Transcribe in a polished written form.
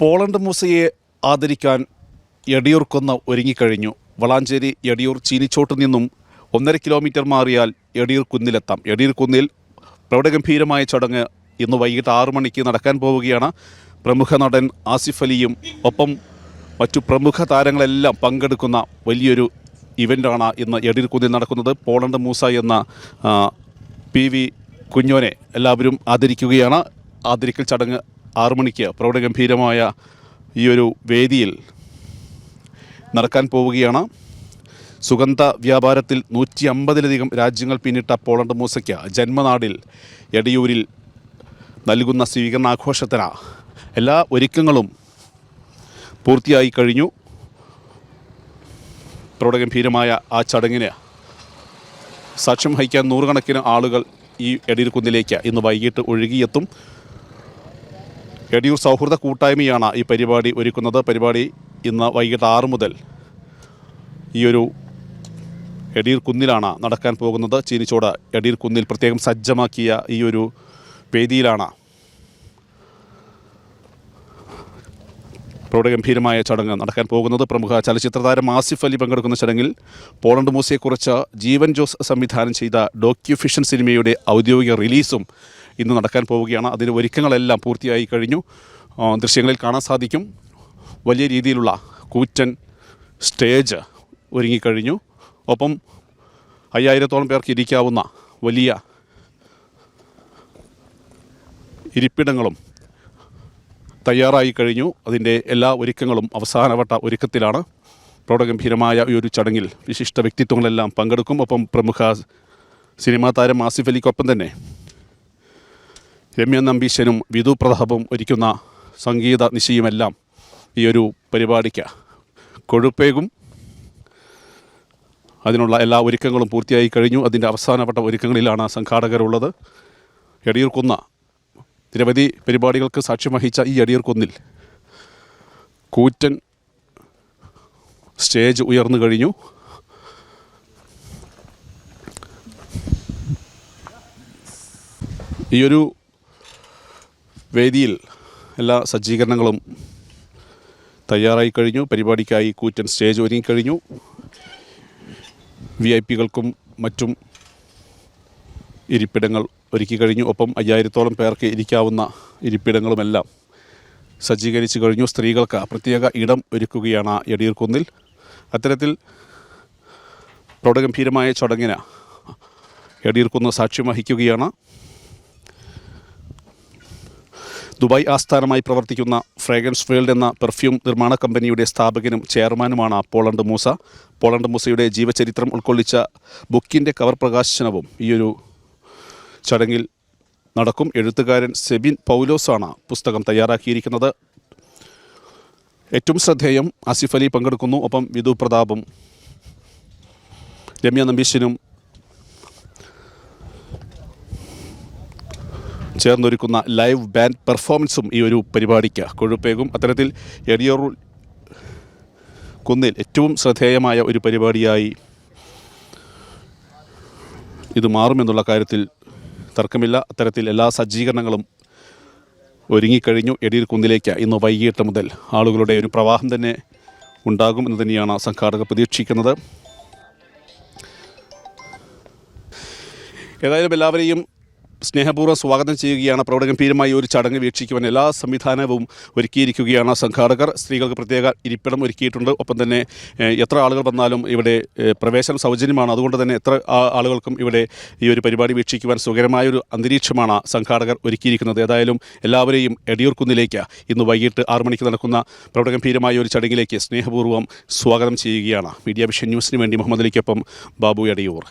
Poland മൂസയെ ആദരിക്കാൻ എടിയൂർക്കുന്ന് ഒരുങ്ങിക്കഴിഞ്ഞു. വളാഞ്ചേരി എടിയൂർ ചീനിച്ചോട്ട് നിന്നും 1.5 kilometre മാറിയാൽ എടിയൂർ കുന്നിലെത്താം. എടിയൂർ കുന്നിൽ പ്രൗഢഗംഭീരമായ ചടങ്ങ് ഇന്ന് വൈകിട്ട് 6 മണിക്ക് നടക്കാൻ പോവുകയാണ്. പ്രമുഖ നടൻ ആസിഫ് അലിയും ഒപ്പം മറ്റു പ്രമുഖ താരങ്ങളെല്ലാം പങ്കെടുക്കുന്ന വലിയൊരു ഇവൻ്റാണ് ഇന്ന് എടിയൂർ കുന്നിൽ നടക്കുന്നത്. പോളണ്ട് മൂസ എന്ന PV കുഞ്ഞോനെ എല്ലാവരും ആദരിക്കുകയാണ്. ആദരിക്കൽ ചടങ്ങ് 6 മണിക്ക് പ്രൗഢഗംഭീരമായ ഈ ഒരു വേദിയിൽ നടക്കാൻ പോവുകയാണ്. സുഗന്ധ വ്യാപാരത്തിൽ 150-ലധികം രാജ്യങ്ങൾ പിന്നിട്ട പോളണ്ട് മൂസയ്ക്ക് ജന്മനാടിൽ എടിയൂരിൽ നൽകുന്ന സ്വീകരണാഘോഷത്തിന് എല്ലാ ഒരുക്കങ്ങളും പൂർത്തിയായി കഴിഞ്ഞു. പ്രൗഢഗംഭീരമായ ആ ചടങ്ങിന് സാക്ഷ്യം വഹിക്കാൻ നൂറുകണക്കിന് ആളുകൾ ഈ എടിയൂർ കുന്നിലേക്ക് ഇന്ന് വൈകിട്ട് ഒഴുകിയെത്തും. എടിയൂർ സൗഹൃദ കൂട്ടായ്മയാണ് ഈ പരിപാടി ഒരുക്കുന്നത്. പരിപാടി ഇന്ന് വൈകിട്ട് 6 മുതൽ ഈ ഒരു എടിയൂർ കുന്നിലാണ് നടക്കാൻ പോകുന്നത്. ചീനിച്ചോട് എടിയൂർ കുന്നിൽ പ്രത്യേകം സജ്ജമാക്കിയ ഈ ഒരു വേദിയിലാണ് പ്രൗഢഗംഭീരമായ ചടങ്ങ് നടക്കാൻ പോകുന്നത്. പ്രമുഖ ചലച്ചിത്ര താരം ആസിഫ് അലി പങ്കെടുക്കുന്ന ചടങ്ങിൽ പോളണ്ട് മൂസയെക്കുറിച്ച് ജീവൻ ജോസ് സംവിധാനം ചെയ്ത ഡോക്യുഫിഷൻ സിനിമയുടെ ഔദ്യോഗിക റിലീസും ഇന്ന് നടക്കാൻ പോവുകയാണ്. അതിന് ഒരുക്കങ്ങളെല്ലാം പൂർത്തിയായി കഴിഞ്ഞു. ദൃശ്യങ്ങളിൽ കാണാൻ സാധിക്കും. വലിയ രീതിയിലുള്ള കൂറ്റൻ സ്റ്റേജ് ഒരുങ്ങിക്കഴിഞ്ഞു. ഒപ്പം 5000-ഓളം പേർക്ക് ഇരിക്കാവുന്ന വലിയ ഇരിപ്പിടങ്ങളും തയ്യാറായി കഴിഞ്ഞു. അതിൻ്റെ എല്ലാ ഒരുക്കങ്ങളും അവസാനവട്ട ഒരുക്കത്തിലാണ്. പ്രൗഢഗംഭീരമായ ഈ ഒരു ചടങ്ങിൽ വിശിഷ്ട വ്യക്തിത്വങ്ങളെല്ലാം പങ്കെടുക്കും. ഒപ്പം പ്രമുഖ സിനിമാ താരം ആസിഫ് അലിക്കൊപ്പം തന്നെ രമ്യ നമ്പീശനും വിധു പ്രതാപും ഒരുക്കുന്ന സംഗീത നിശയുമെല്ലാം ഈ ഒരു പരിപാടിക്ക് കൊഴുപ്പേകും. അതിനുള്ള എല്ലാ ഒരുക്കങ്ങളും പൂർത്തിയായി കഴിഞ്ഞു. അതിൻ്റെ അവസാനപ്പെട്ട ഒരുക്കങ്ങളിലാണ് സംഘാടകരുള്ളത്. എടിയൂർ കുന്ന് നിരവധി പരിപാടികൾക്ക് സാക്ഷ്യം വഹിച്ച ഈ എടിയൂർ കുന്നിൽ കൂറ്റൻ സ്റ്റേജ് ഉയർന്നു കഴിഞ്ഞു. ഈയൊരു വേദിയിൽ എല്ലാ സജ്ജീകരണങ്ങളും തയ്യാറായി കഴിഞ്ഞു. പരിപാടിക്കായി കൂറ്റൻ സ്റ്റേജ് ഒരുങ്ങിക്കഴിഞ്ഞു. VIP-കൾക്കും മറ്റും ഇരിപ്പിടങ്ങൾ ഒരുക്കി കഴിഞ്ഞു. ഒപ്പം 5000-ഓളം പേർക്ക് ഇരിക്കാവുന്ന ഇരിപ്പിടങ്ങളുമെല്ലാം സജ്ജീകരിച്ചു കഴിഞ്ഞു. സ്ത്രീകൾക്ക് പ്രത്യേക ഇടം ഒരുക്കുകയാണ് എടിയൂർ കുന്നിൽ. അത്തരത്തിൽ പ്രൗഢഗംഭീരമായ ചടങ്ങിന് എടിയൂർ കുന്ന് സാക്ഷ്യം വഹിക്കുകയാണ്. ദുബായ് ആസ്ഥാനമായി പ്രവർത്തിക്കുന്ന ഫ്രാഗ്രൻസ് വേൾഡ് എന്ന പെർഫ്യൂം നിർമ്മാണ കമ്പനിയുടെ സ്ഥാപകനും ചെയർമാനുമാണ് പോളണ്ട് മൂസ. പോളണ്ട് മൂസയുടെ ജീവചരിത്രം ഉൾക്കൊള്ളിച്ച ബുക്കിൻ്റെ കവർ പ്രകാശനവും ഈയൊരു ചടങ്ങിൽ നടക്കും. എഴുത്തുകാരൻ സെബിൻ പൗലോസാണ് പുസ്തകം തയ്യാറാക്കിയിരിക്കുന്നത്. ഏറ്റവും ശ്രദ്ധേയം ആസിഫ് അലി പങ്കെടുക്കുന്നു. ഒപ്പം വിധു പ്രതാപും രമ്യ നമ്പീശനും ചേർന്നൊരുക്കുന്ന ലൈവ് ബാൻഡ് പെർഫോമൻസും ഈ ഒരു പരിപാടിക്ക് കൊഴുപ്പേകും. അത്തരത്തിൽ എടിയൂർ കുന്നിൽ ഏറ്റവും ശ്രദ്ധേയമായ ഒരു പരിപാടിയായി ഇത് മാറുമെന്നുള്ള കാര്യത്തിൽ തർക്കമില്ല. അത്തരത്തിൽ എല്ലാ സജ്ജീകരണങ്ങളും ഒരുങ്ങിക്കഴിഞ്ഞു. എടിയൂർ കുന്നിലേക്ക് ഇന്ന് വൈകിട്ട് മുതൽ ആളുകളുടെ ഒരു പ്രവാഹം തന്നെ ഉണ്ടാകും എന്ന് തന്നെയാണ് സംഘാടകർ പ്രതീക്ഷിക്കുന്നത്. ഏതായാലും എല്ലാവരെയും സ്നേഹപൂർവ്വം സ്വാഗതം ചെയ്യുകയാണ്. പ്രൗഢഗംഭീരമായി ഒരു ചടങ്ങ് വീക്ഷിക്കുവാൻ എല്ലാ സംവിധാനവും ഒരുക്കിയിരിക്കുകയാണ് സംഘാടകർ. സ്ത്രീകൾക്ക് പ്രത്യേക ഇരിപ്പിടം ഒരുക്കിയിട്ടുണ്ട്. ഒപ്പം തന്നെ എത്ര ആളുകൾ വന്നാലും ഇവിടെ പ്രവേശനം സൗജന്യമാണ്. അതുകൊണ്ട് തന്നെ എത്ര ആളുകൾക്കും ഇവിടെ ഈ ഒരു പരിപാടി വീക്ഷിക്കുവാൻ സുഖകരമായൊരു അന്തരീക്ഷമാണ് സംഘാടകർ ഒരുക്കിയിരിക്കുന്നത്. ഏതായാലും എല്ലാവരെയും എടിയൂർ കുന്നിലേക്ക് ഇന്ന് വൈകിട്ട് 6 മണിക്ക് നടക്കുന്ന പ്രൗഢഗംഭീരമായ ഒരു ചടങ്ങിലേക്ക് സ്നേഹപൂർവ്വം സ്വാഗതം ചെയ്യുകയാണ്. മീഡിയ വിഷൻ ന്യൂസിന് വേണ്ടി മുഹമ്മദ് അലിക്കൊപ്പം ബാബു എടിയൂർ.